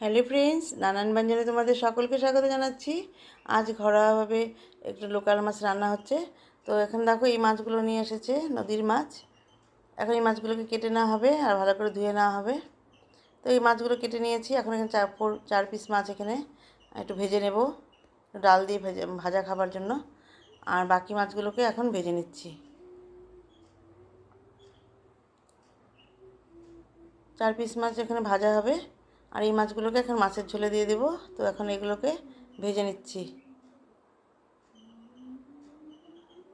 Hello friends, নানান ব্যঞ্জনে তোমাদের সকলকে স্বাগত জানাচ্ছি। আজ ঘরোয়াভাবে একটু লোকাল মাছ রান্না হচ্ছে। তো এখানে দেখো এই মাছগুলো নিয়ে এসেছে, নদীর মাছ। এখন এই মাছগুলোকে কেটে নেওয়া হবে আর ভালো করে ধুয়ে নেওয়া হবে। তো এই মাছগুলো কেটে নিয়েছি। এখন এখানে চার পিস মাছ এখানে একটু ভেজে নেব, ডাল দিয়ে ভাজা খাবার জন্য। আর বাকি মাছগুলোকে এখন ভেজে নিচ্ছি। 4 পিস মাছ এখানে ভাজা হবে। আর এই মাছগুলোকে এখন মাছের ঝোলে দিয়ে দেবো। তো এখন এগুলোকে ভেজে নিচ্ছি।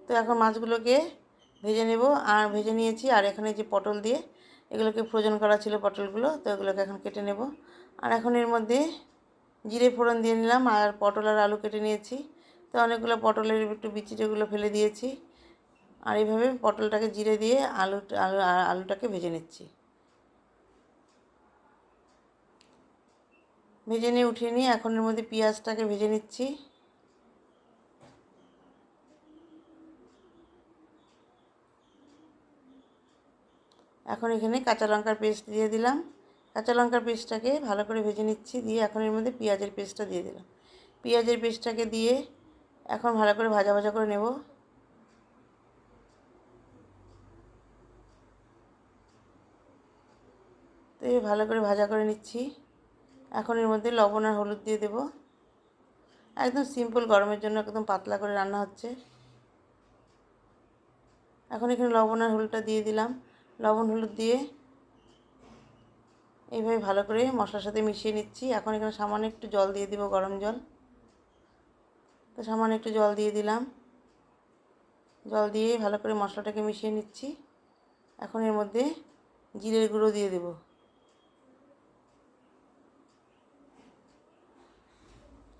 তো এখন মাছগুলোকে ভেজে নেব, আর ভেজে নিয়েছি। আর এখানে যে পটল দিয়ে এগুলোকে ফ্রোজেন করা ছিল পটলগুলো, তো এগুলোকে এখন কেটে নেব। আর এখন এর মধ্যে জিরে ফোড়ন দিয়ে নিলাম, আর পটল আর আলু কেটে নিয়েছি। তো অনেকগুলো পটলের একটু বিচিগুলো ফেলে দিয়েছি। আর এইভাবে পটলটাকে জিরে দিয়ে আলুটাকে ভেজে নিচ্ছি। ভেজে নিয়ে উঠিয়ে নিয়ে এখন এর মধ্যে পেঁয়াজটাকে ভেজে নিচ্ছি। এখন এখানে কাঁচা লঙ্কার পেস্ট দিয়ে দিলাম। কাঁচা লঙ্কার পেস্টটাকে ভালো করে ভেজে নিচ্ছি। দিয়ে এখন এর মধ্যে পেঁয়াজের পেস্টটা দিয়ে দিলাম। পেঁয়াজের পেস্টটাকে দিয়ে এখন ভালো করে ভাজা ভাজা করে নেব। তো এই ভালো করে ভাজা করে নিচ্ছি। এখন এর মধ্যে লবণ আর হলুদ দিয়ে দেব। একদম সিম্পল, গরমের জন্য একদম পাতলা করে রান্না হচ্ছে। এখন এখানে লবণ আর হলুদটা দিয়ে দিলাম। লবণ হলুদ দিয়ে এইভাবে ভালো করে মশলার সাথে মিশিয়ে নিচ্ছি। এখন এখানে সামান্য একটু জল দিয়ে দিব, গরম জল। তো সামান্য একটু জল দিয়ে দিলাম। জল দিয়ে ভালো করে মশলাটাকে মিশিয়ে নিচ্ছি। এখন এর মধ্যে জিরের গুঁড়ো দিয়ে দেব।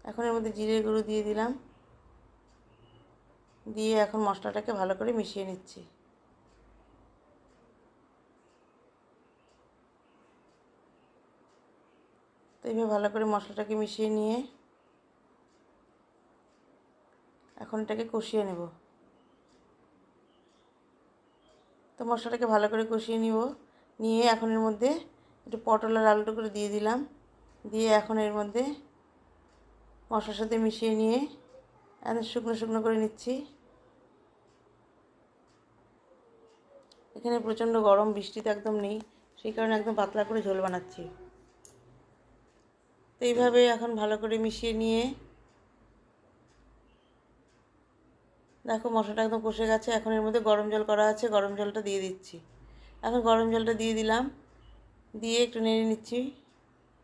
এখন এর মধ্যে জিরের গুঁড়ো দিয়ে দিলাম। দিয়ে এখন মশলাটাকে ভালো করে মিশিয়ে নিচ্ছি। তো এইভাবে ভালো করে মশলাটাকে মিশিয়ে নিয়ে এখন এটাকে কষিয়ে নেব। তো মশলাটাকে ভালো করে কষিয়ে নিয়ে এখন এর মধ্যে একটু পটল আর আলুটা দিয়ে দিলাম। দিয়ে এখন এর মধ্যে মশলার সাথে মিশিয়ে নিয়ে একদম শুকনো শুকনো করে নিচ্ছি। এখানে প্রচণ্ড গরম, বৃষ্টি তো একদম নেই, সেই কারণে একদম পাতলা করে ঝোল বানাচ্ছি। তো এইভাবে এখন ভালো করে মিশিয়ে নিয়ে দেখো মশলাটা একদম কষে গেছে। এখন এর মধ্যে গরম জল করা আছে, গরম জলটা দিয়ে দিচ্ছি। এখন গরম জলটা দিয়ে দিলাম। দিয়ে একটু নেড়ে নিচ্ছি।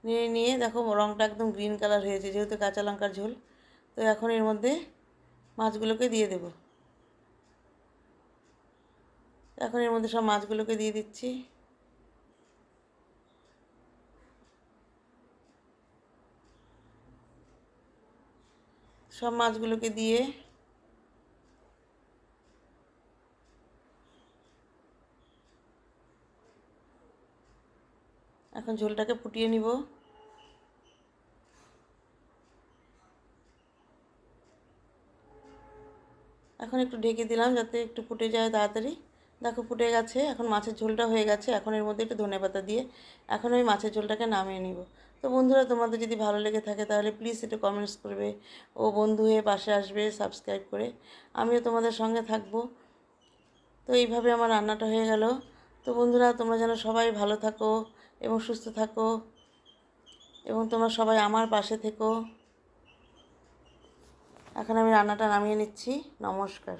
নেড়ে নিয়ে দেখো রঙটা একদম গ্রিন কালার হয়েছে, যেহেতু কাঁচা লঙ্কার ঝোল। তো এখন এর মধ্যে মাছগুলোকে দিয়ে দেব। এখন এর মধ্যে সব মাছগুলোকে দিয়ে দিচ্ছি। সব মাছগুলোকে দিয়ে এখন ঝোলটাকে ফুটিয়ে নিব। এখন একটু ঢেকে দিলাম যাতে একটু ফুটে যায় তাড়াতাড়ি। দেখো ফুটে গেছে। এখন মাছের ঝোলটা হয়ে গেছে। এখন এর মধ্যে একটু ধনেপাতা দিয়ে এখন ওই মাছের ঝোলটাকে নামিয়ে নিব। তো বন্ধুরা, তোমাদের যদি ভালো লেগে থাকে তাহলে প্লিজ একটু কমেন্টস করবে ও বন্ধু হয়ে পাশে আসবে সাবস্ক্রাইব করে। আমিও তোমাদের সঙ্গে থাকবো। তো এইভাবে আমার রান্নাটা হয়ে গেল। তো বন্ধুরা, তোমরা যেন সবাই ভালো থাকো এবং সুস্থ থাকো, এবং তোমরা সবাই আমার পাশে থেকো। এখন আমি রান্নাটা নামিয়ে নিচ্ছি। নমস্কার।